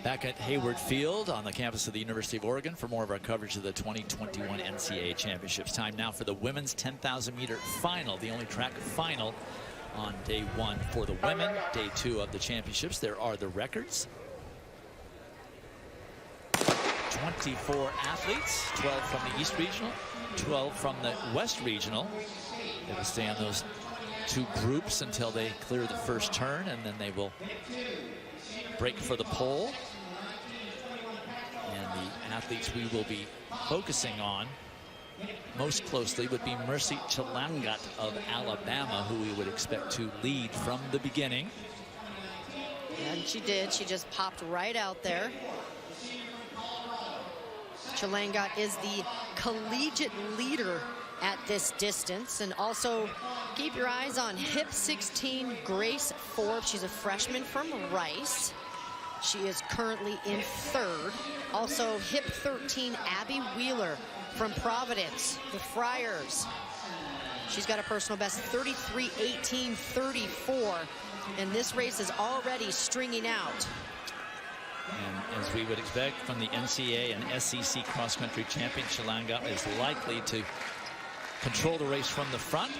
Back at Hayward Field on the campus of the University of Oregon for more of our coverage of the 2021 NCAA Championships. Time now for the women's 10,000 meter final, the only track final on day one for the women. Day two of the championships. There are the records. 24 athletes, 12 from the East Regional, 12 from the West Regional. They will stay on those two groups until they clear the first turn, and then they will break for the pole. And the athletes we will be focusing on most closely would be Mercy Chilangot of Alabama, who we would expect to lead from the beginning. And she did. She just popped right out there. Chilangot is the collegiate leader at this distance. And also keep your eyes on hip 16 Grace Forbes. She's a freshman from Rice. She is currently in third. Also hip 13 Abby Wheeler from Providence, the Friars. She's got a personal best 33:18:34, and this race is already stringing out. And as we would expect from the NCAA and SEC cross-country champion, Chilangot is likely to control the race from the front.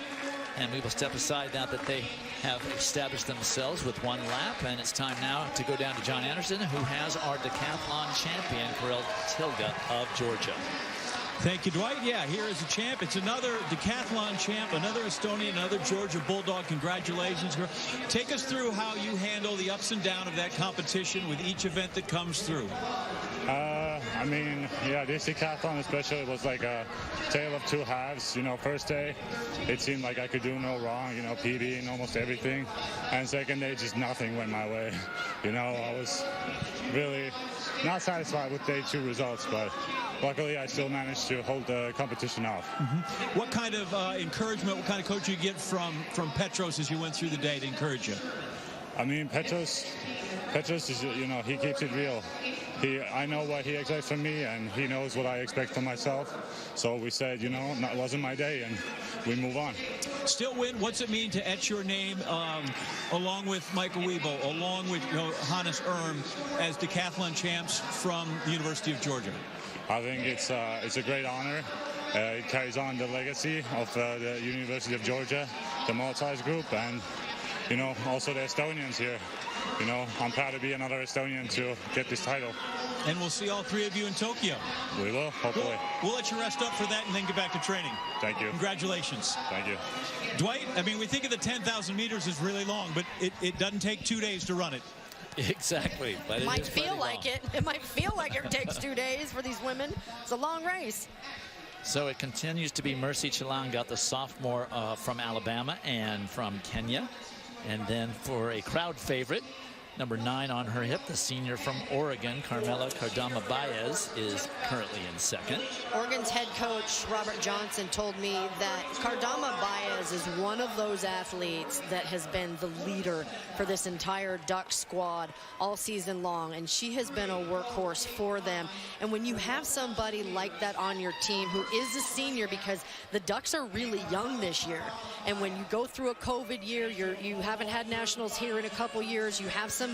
And we will step aside now that they have established themselves with one lap. And it's time now to go down to John Anderson, who has our decathlon champion, Corel Tilga of Georgia. Thank you, Dwight. Yeah, here is a champ. It's another decathlon champ, another Estonian, another Georgia Bulldog. Congratulations, girl. Take us through how you handle the ups and downs of that competition with each event that comes through. I mean, yeah, this decathlon especially was like a tale of two halves. You know, first day, it seemed like I could do no wrong, you know, PB and almost everything. And second day, just nothing went my way. You know, I was really not satisfied with day two results, but luckily I still managed to hold the competition off. What kind of encouragement, what kind of coaching you get from Petros as you went through the day to encourage you? I mean, Petros is, you know, he keeps it real. I know what he expects from me, and he knows what I expect from myself. So we said, you know, that wasn't my day, and we move on. Still win. What's it mean to etch your name along with Michael Weibo, along with Hannes Erm as decathlon champs from the University of Georgia? I think it's a great honor. It carries on the legacy of the University of Georgia, the Maltese group, and, you know, also the Estonians here. You know, I'm proud to be another Estonian to get this title. And we'll see all three of you in Tokyo. We will, hopefully. We'll let you rest up for that and then get back to training. Thank you. Congratulations. Thank you. Dwight, I mean, we think of the 10,000 meters as really long, but it doesn't take 2 days to run it. Exactly. But it might feel like it. It might feel like it takes 2 days for these women. It's a long race. So it continues to be Mercy Chilangot, the sophomore from Alabama and from Kenya. And then for a crowd favorite, number 9 on her hip, the senior from Oregon, Carmela Cardama-Baez, is currently in second. Oregon's head coach, Robert Johnson, told me that Cardama-Baez is one of those athletes that has been the leader for this entire Duck squad all season long, and she has been a workhorse for them. And when you have somebody like that on your team who is a senior, because the Ducks are really young this year, and when you go through a COVID year, you haven't had nationals here in a couple years, you have somebody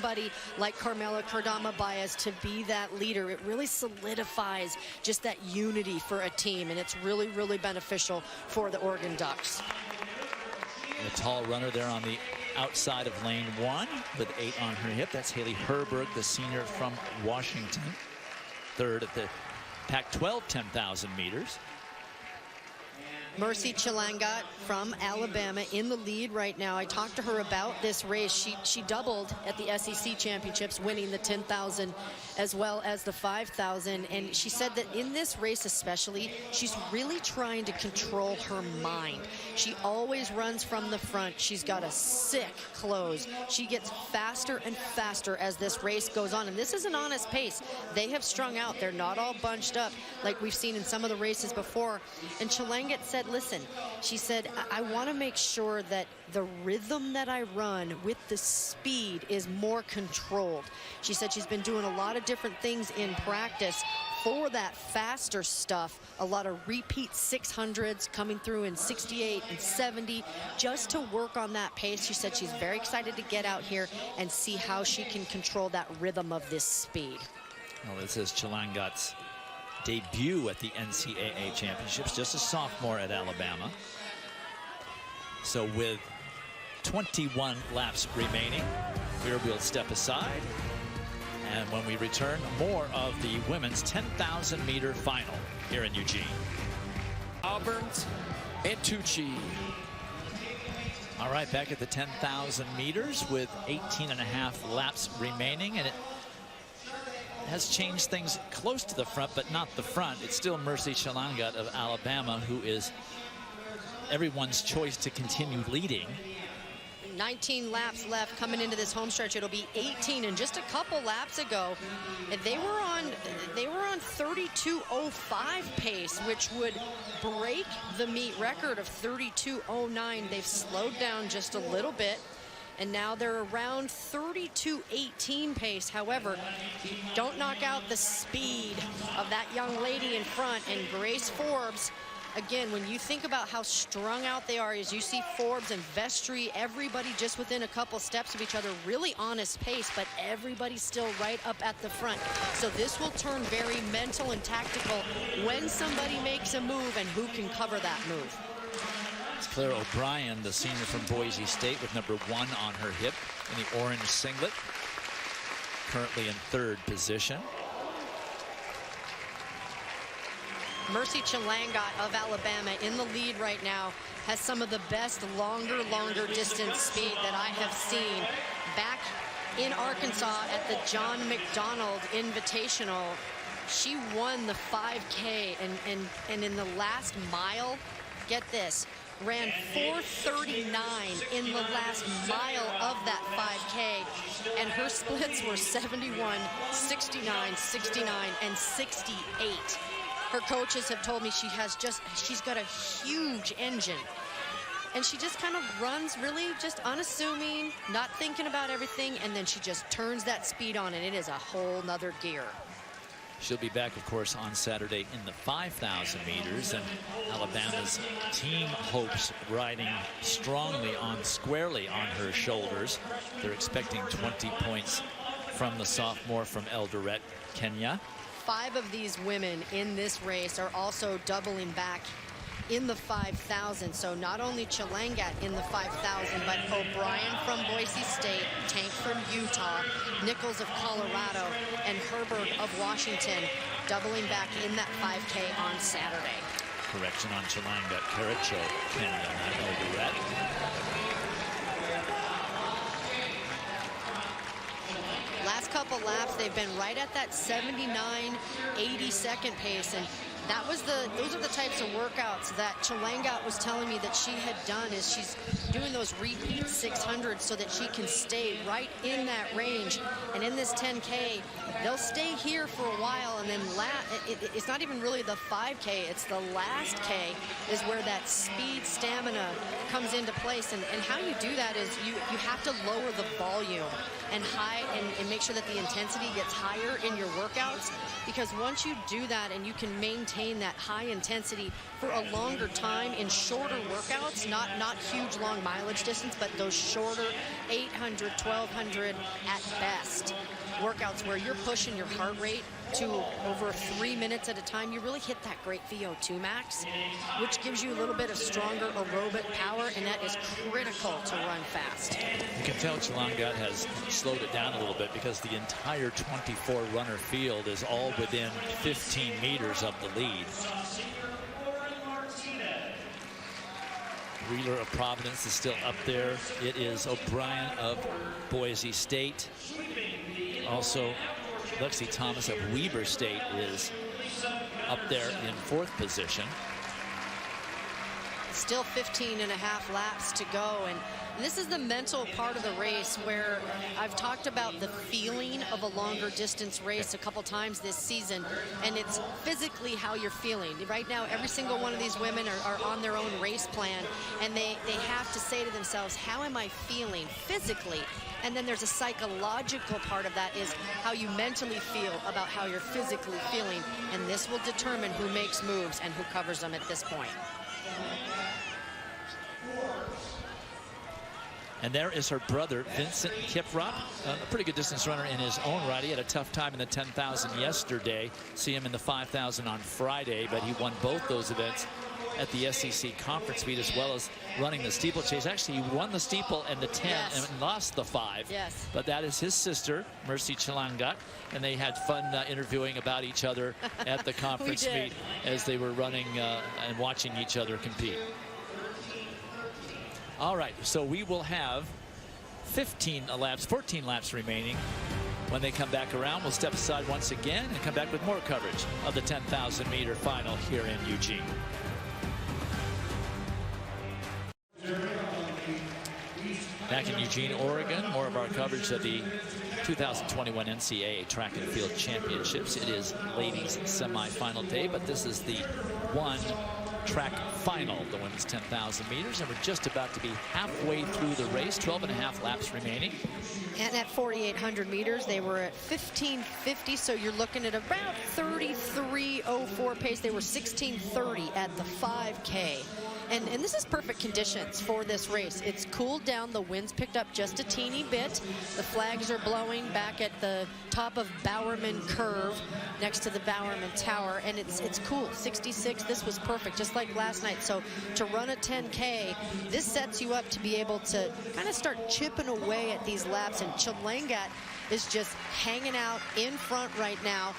like Carmela Cardama-Baez to be that leader. It really solidifies just that unity for a team, and it's really, really beneficial for the Oregon Ducks. A tall runner there on the outside of lane 1 with 8 on her hip. That's Haley Herberg, the senior from Washington. Third at the Pac-12 10,000 meters. Mercy Chilangot from Alabama in the lead right now. I talked to her about this race. She doubled at the SEC championships, winning the 10,000 as well as the 5,000. And she said that in this race especially, she's really trying to control her mind. She always runs from the front. She's got a sick close. She gets faster and faster as this race goes on. And this is an honest pace. They have strung out. They're not all bunched up like we've seen in some of the races before. And Chilangot said, listen, she said, I want to make sure that the rhythm that I run with the speed is more controlled. She said she's been doing a lot of different things in practice for that faster stuff, a lot of repeat 600s coming through in 68 and 70, just to work on that pace. She said she's very excited to get out here and see how she can control that rhythm of this speed. Well, this is Chilangot's debut at the NCAA championships, just a sophomore at Alabama. So with 21 laps remaining, we'll step aside. And when we return, more of the women's 10,000 meter final here in Eugene. Auburn and Tucci. All right, back at the 10,000 meters with 18.5 laps remaining, and it has changed things close to the front, but not the front. It's still Mercy Chilangot of Alabama, who is everyone's choice to continue leading. 19 laps left coming into this home stretch. It'll be 18, and just a couple laps ago they were on 32:05 pace, which would break the meet record of 32:09. They've slowed down just a little bit, and now they're around 32:18 pace. However, don't knock out the speed of that young lady in front. And Grace Forbes, again, when you think about how strung out they are, as you see Forbes and Festery, everybody just within a couple steps of each other, really honest pace, but everybody's still right up at the front. So this will turn very mental and tactical when somebody makes a move and who can cover that move. It's Claire O'Brien, the senior from Boise State, with number 1 on her hip in the orange singlet, currently in 3rd position. Mercy Chilangot of Alabama in the lead right now, has some of the best longer distance speed that I have seen. Back in Arkansas at the John McDonald Invitational, she won the 5K, and in the last mile, get this, ran 4:39 in the last mile of that 5K, and her splits were 71, 69, 69, and 68. Her coaches have told me she's got a huge engine. And she just kind of runs really just unassuming, not thinking about everything, and then she just turns that speed on, and it is a whole nother gear. She'll be back, of course, on Saturday in the 5,000 meters, and Alabama's team hopes riding squarely on her shoulders. They're expecting 20 points from the sophomore from Eldoret, Kenya. 5 of these women in this race are also doubling back in the 5,000. So not only Chilangot in the 5,000, but O'Brien from Boise State, Tank from Utah, Nichols of Colorado, and Herbert of Washington doubling back in that 5K on Saturday. Correction on Chilangot, Caracho, Kenya, not Eldoret. Last couple laps, they've been right at that 79, 80-second pace, and those are the types of workouts that Chilangot was telling me that she had done. Is she's doing those repeat 600s so that she can stay right in that range. And in this 10K, they'll stay here for a while, and then it's not even really the 5K, it's the last K is where that speed stamina comes into place. And how you do that is you have to lower the volume and make sure that the intensity gets higher in your workouts, because once you do that and you can maintain that high intensity for a longer time in shorter workouts, not huge long mileage distance, but those shorter 800, 1200 at best workouts where you're pushing your heart rate to over 3 minutes at a time, you really hit that great VO2 max, which gives you a little bit of stronger aerobic power, and that is critical to run fast. You can tell Chilangot has slowed it down a little bit because the entire 24 runner field is all within 15 meters of the lead. Wheeler of Providence is still up there. It is O'Brien of Boise State. Also, Lexi Thomas of Weber State is up there in 4th position. still 15 and a half laps to go. And this is the mental part of the race where I've talked about the feeling of a longer distance race a couple times this season, and it's physically how you're feeling. Right now, every single one of these women are on their own race plan, and they have to say to themselves, how am I feeling physically? And then there's a psychological part of that, is how you mentally feel about how you're physically feeling, and this will determine who makes moves and who covers them at this point. And there is her brother, Vincent Kiprop, a pretty good distance runner in his own right. He had a tough time in the 10,000 yesterday. See him in the 5,000 on Friday, but he won both those events at the SEC conference meet, as well as running the steeplechase. Actually, he won the steeple and the 10 and lost the 5. Yes. But that is his sister, Mercy Chilangot, and they had fun interviewing about each other at the conference meet as they were running and watching each other compete. All right, so we will have 14 laps remaining. When they come back around, we'll step aside once again and come back with more coverage of the 10,000 meter final here in Eugene. Back in Eugene, Oregon, more of our coverage of the 2021 NCAA Track and Field Championships. It is ladies semifinal day, but this is the one track final, the women's 10,000 meters, and we're just about to be halfway through the race, 12 and a half laps remaining. And at 4,800 meters, they were at 15:50, so you're looking at about 33:04 pace. They were 16:30 at the 5K. And this is perfect conditions for this race. It's cooled down. The wind's picked up just a teeny bit. The flags are blowing back at the top of Bowerman Curve next to the Bowerman Tower. And it's cool. 66. This was perfect, just like last night. So to run a 10K, this sets you up to be able to kind of start chipping away at these laps. And Chilangot is just hanging out in front right now.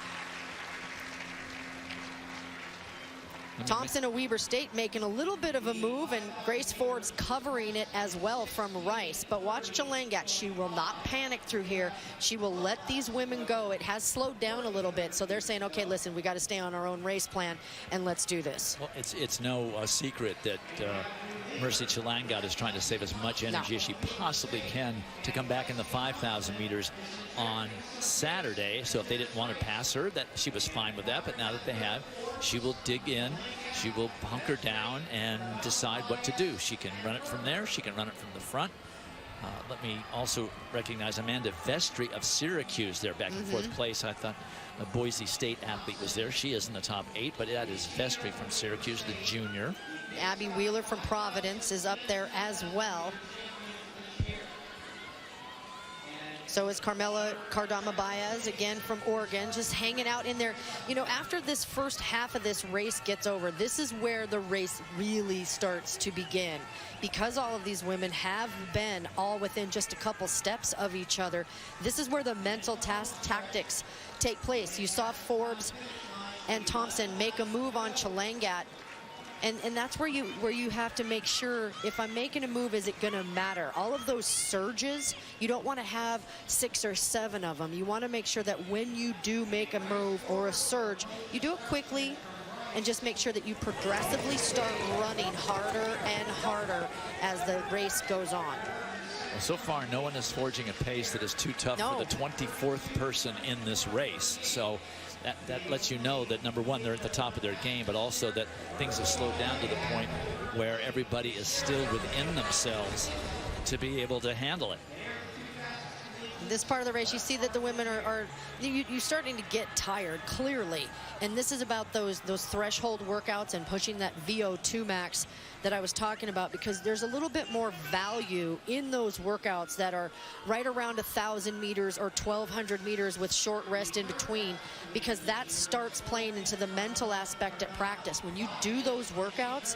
Thompson of Weber State making a little bit of a move, and Grace Ford's covering it as well from Rice. But watch Chilangot. She will not panic through here. She will let these women go. It has slowed down a little bit, so they're saying, okay, listen, we got to stay on our own race plan, and let's do this. Well, it's no secret that Mercy Chilangot is trying to save as much energy as she possibly can to come back in the 5,000 meters on Saturday. So if they didn't want to pass her, that she was fine with that. But now that they have, she will dig in. She will hunker down and decide what to do. She can run it from there. She can run it from the front. Let me also recognize Amanda Festery of Syracuse there, back in fourth place. I thought a Boise State athlete was there. She is in the top 8, but that is Festery from Syracuse, the junior. Abby Wheeler from Providence is up there as well. So is Carmela Cardama-Baez, again from Oregon, just hanging out in there. You know, after this first half of this race gets over, this is where the race really starts to begin. Because all of these women have been all within just a couple steps of each other, this is where the mental tactics take place. You saw Forbes and Thompson make a move on Chilangot. And that's where you have to make sure, if I'm making a move, is it going to matter? All of those surges, you don't want to have 6 or 7 of them. You want to make sure that when you do make a move or a surge, you do it quickly and just make sure that you progressively start running harder and harder as the race goes on. Well, so far, no one is forging a pace that is too tough for the 24th person in this race. So that lets you know that, number one, they're at the top of their game, but also that things have slowed down to the point where everybody is still within themselves to be able to handle it. This part of the race, you see that the women are you're starting to get tired, clearly. And this is about those threshold workouts and pushing that VO2 max that I was talking about, because there's a little bit more value in those workouts that are right around 1,000 meters or 1,200 meters with short rest in between, because that starts playing into the mental aspect at practice. When you do those workouts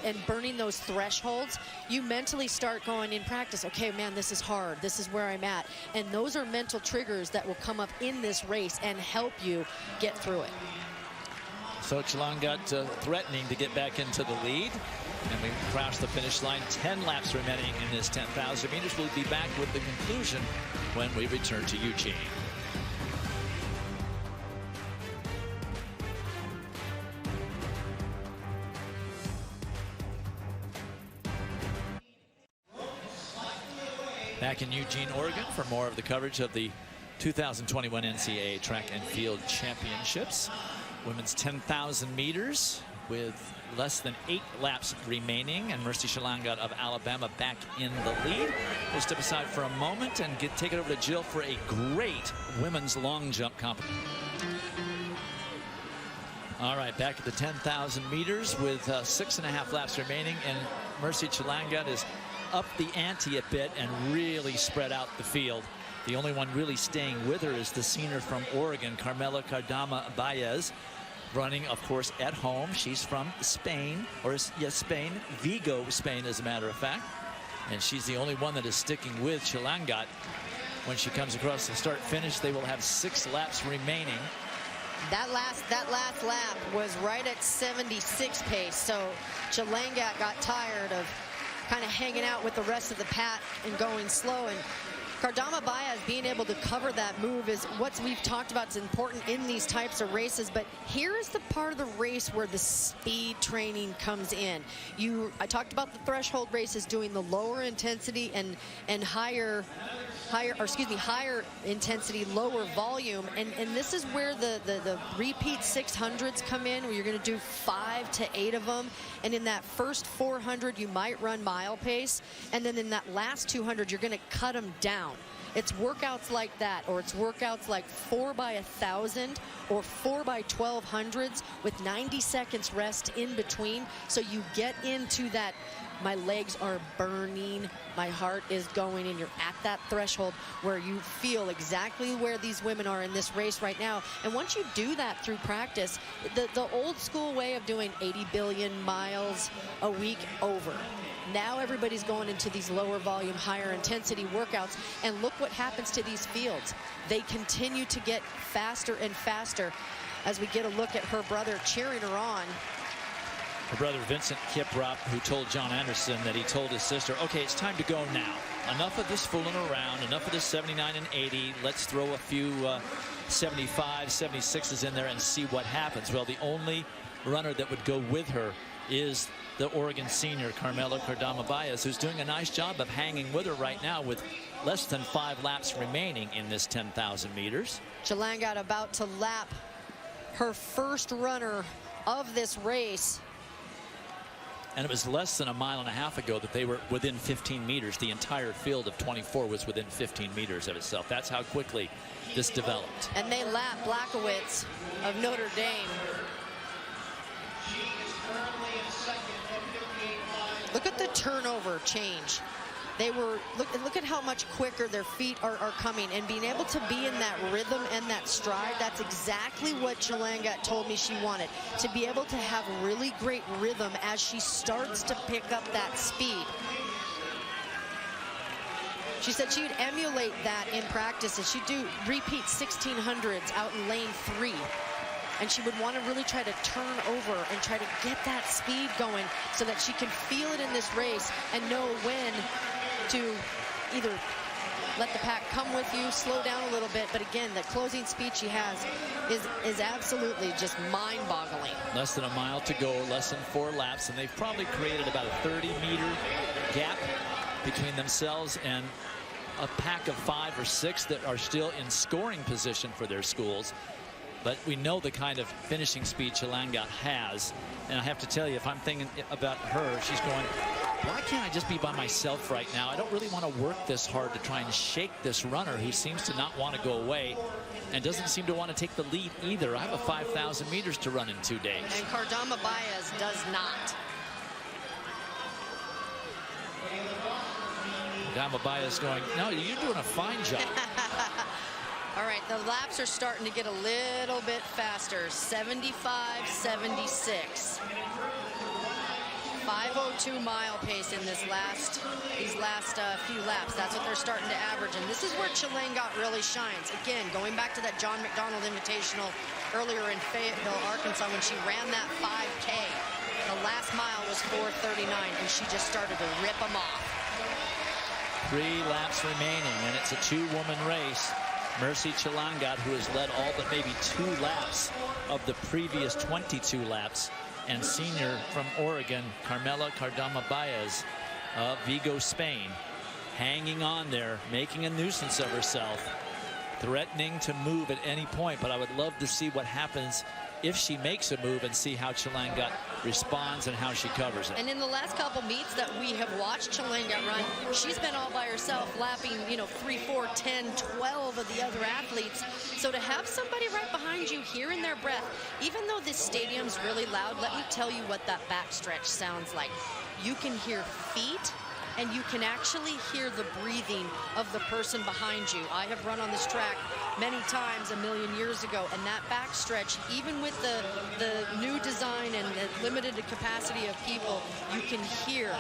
and burning those thresholds, you mentally start going in practice, okay, man, this is hard. This is where I'm at. And those are mental triggers that will come up in this race and help you get through it. So Chilangot threatening to get back into the lead. And we cross the finish line. 10 laps remaining in this 10,000 meters. We'll be back with the conclusion when we return to Eugene. back in Eugene, Oregon for more of the coverage of the 2021 NCAA Track and Field Championships. Women's 10,000 meters with less than 8 laps remaining, and Mercy Chilangot of Alabama back in the lead. We'll step aside for a moment and take it over to Jill for a great women's long jump competition. All right, back at the 10,000 meters with 6.5 laps remaining, and Mercy Chilangot is up the ante a bit and really spread out the field. The only one really staying with her is the senior from Oregon, Carmela Cardama Baez, running, of course, at home. She's from Spain, or yes, Spain, Vigo, Spain, as a matter of fact. And she's the only one that is sticking with Chilangot. When she comes across the start-finish, they will have 6 laps remaining. That last lap was right at 76 pace, so Chilangot got tired of kind of hanging out with the rest of the pack and going slow. And Cardama Baez being able to cover that move is what we've talked about is important in these types of races. But here is the part of the race where the speed training comes in. I talked about the threshold races doing the lower intensity and higher intensity, lower volume, and this is where the repeat 600s come in, where you're going to do 5 to 8 of them, and in that first 400 you might run mile pace, and then in that last 200 you're going to cut them down. It's workouts like that, or it's workouts like 4 by 1,000 or 4 by 1,200s with 90 seconds rest in between, so you get into that my legs are burning, my heart is going, and you're at that threshold where you feel exactly where these women are in this race right now. And once you do that through practice, the old school way of doing 80 billion miles a week over. Now everybody's going into these lower volume, higher intensity workouts, and look what happens to these fields. They continue to get faster and faster as we get a look at her brother cheering her on. Her brother Vincent Kiprop, who told John Anderson that he told his sister, okay, it's time to go now. Enough of this fooling around, enough of this 79 and 80. Let's throw a few 75, 76s in there and see what happens. Well, the only runner that would go with her is the Oregon senior, Carmela Cardama Baez, who's doing a nice job of hanging with her right now with less than 5 laps remaining in this 10,000 meters. Chilangot about to lap her first runner of this race. And it was less than a mile and a half ago that they were within 15 meters. The entire field of 24 was within 15 meters of itself. That's how quickly this developed. And they lap Blackowitz of Notre Dame. Look at the turnover change. They were, look at how much quicker their feet are coming, and being able to be in that rhythm and that stride. That's exactly what Chilangot told me she wanted, to be able to have really great rhythm as she starts to pick up that speed. She said she would emulate that in practices. She'd do repeat 1600s out in lane 3. And she would want to really try to turn over and try to get that speed going so that she can feel it in this race and know when to either let the pack come with you, slow down a little bit. But again, the closing speed she has is absolutely just mind-boggling. Less than a mile to go, less than 4 laps, and they've probably created about a 30-meter gap between themselves and a pack of 5 or 6 that are still in scoring position for their schools. But we know the kind of finishing speed Chilangot has. And I have to tell you, if I'm thinking about her, she's going, why can't I just be by myself right now? I don't really want to work this hard to try and shake this runner who seems to not want to go away and doesn't seem to want to take the lead either. I have a 5,000 meters to run in 2 days. And Cardama Baez does not. Cardama Baez going, no, you're doing a fine job. All right, the laps are starting to get a little bit faster. 75, 76. 5:02 mile pace in these last few laps. That's what they're starting to average, and this is where Chilangot really shines. Again, going back to that John McDonald Invitational earlier in Fayetteville, Arkansas, when she ran that 5K. The last mile was 4:39, and she just started to rip them off. 3 laps remaining, and it's a 2-woman race. Mercy Chilangot, who has led all but maybe 2 laps of the previous 22 laps, and senior from Oregon, Carmela Cardama Baez of Vigo, Spain, hanging on there, making a nuisance of herself, threatening to move at any point. But I would love to see what happens if she makes a move and see how Chilangot responds and how she covers it. And in the last couple meets that we have watched Chilangot run, she's been all by herself, lapping, 3, 4, 10, 12 of the other athletes. So to have somebody right behind you hearing their breath, even though this stadium's really loud, let me tell you what that backstretch sounds like. You can hear feet, and you can actually hear the breathing of the person behind you. I have run on this track many times a million years ago, and that backstretch, even with the new design and the limited capacity of people, you can hear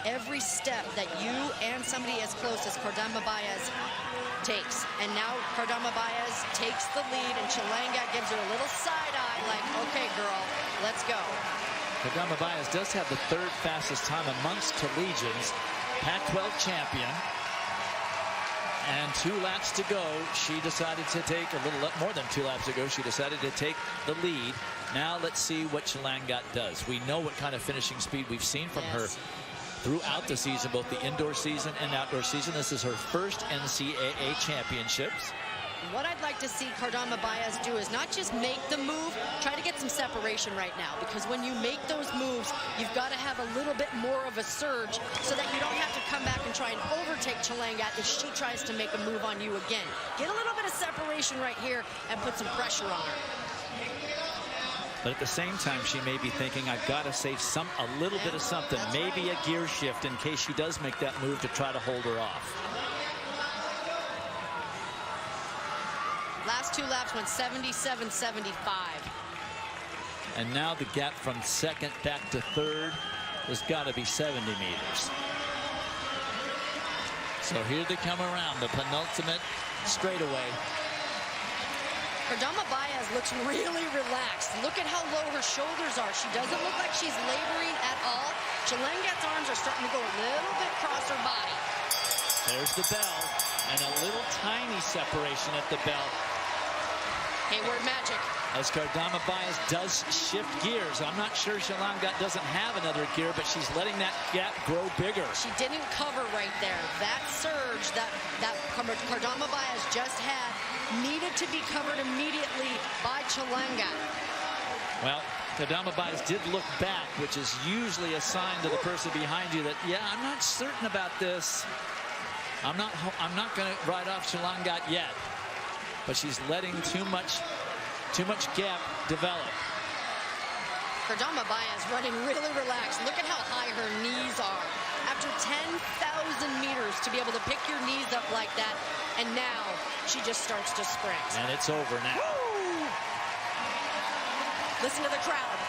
every step that you and somebody as close as Cardama Baez takes. And now Cardama Baez takes the lead, and Chilangot gives her a little side eye like, okay, girl, let's go. Cardama Baez does have the 3rd fastest time amongst collegians, Pac-12 champion. And 2 laps to go, she decided to take a little more than 2 laps ago. She decided to take the lead. Now let's see what Chilangot does. We know what kind of finishing speed we've seen from her throughout the season, both the indoor season and outdoor season. This is her first NCAA championships. What I'd like to see Cardama Baez do is not just make the move, try to get some separation right now, because when you make those moves, you've got to have a little bit more of a surge so that you don't have to come back and try and overtake Chilangot if she tries to make a move on you again. Get a little bit of separation right here and put some pressure on her. But at the same time, she may be thinking, I've got to save a little bit of something, maybe a gear shift in case she does make that move to try to hold her off. Last 2 laps went 77-75. And now the gap from 2nd back to 3rd has got to be 70 meters. So here they come around, the penultimate straightaway. Cardama Baez looks really relaxed. Look at how low her shoulders are. She doesn't look like she's laboring at all. Chilangot's arms are starting to go a little bit across her body. There's the bell, and a little tiny separation at the bell. Hayward magic. As Cardama Baez does shift gears. I'm not sure Chilangot doesn't have another gear, but she's letting that gap grow bigger. She didn't cover right there. That surge that Cardama Baez just had needed to be covered immediately by Chilangot. Well, Cardama Baez did look back, which is usually a sign to the person behind you that, yeah, I'm not certain about this. I'm not going to ride off Chilangot yet. But she's letting too much gap develop. Cardama Baez running really relaxed. Look at how high her knees are. After 10,000 meters to be able to pick your knees up like that, and now she just starts to sprint. And it's over now. Woo! Listen to the crowd.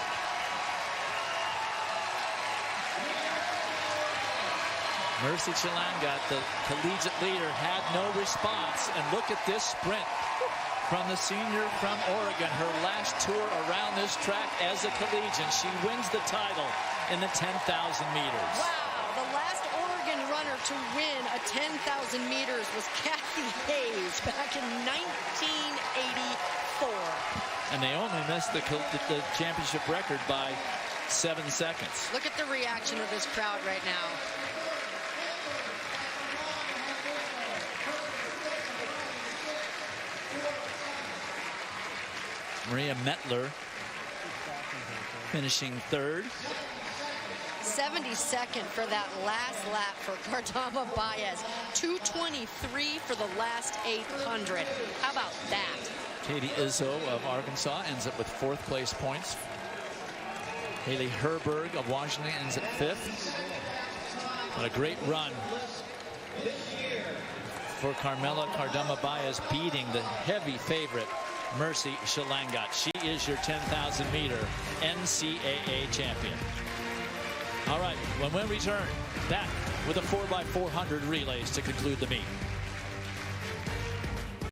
Mercy Chilangot, the collegiate leader, had no response. And look at this sprint from the senior from Oregon. Her last tour around this track as a collegian. She wins the title in the 10,000 meters. Wow, the last Oregon runner to win a 10,000 meters was Kathy Hayes back in 1984. And they only missed the championship record by 7 seconds. Look at the reaction of this crowd right now. Maria Mettler finishing 3rd. 72nd for that last lap for Cardama Baez. 2:23 for the last 800. How about that? Katie Izzo of Arkansas ends up with 4th place points. Haley Herberg of Washington ends at 5th. What a great run for Carmela Cardama Baez, beating the heavy favorite Mercy Chilangot. She is your 10,000 meter NCAA champion. All right, when we return, back with the 4x400 relays to conclude the meet.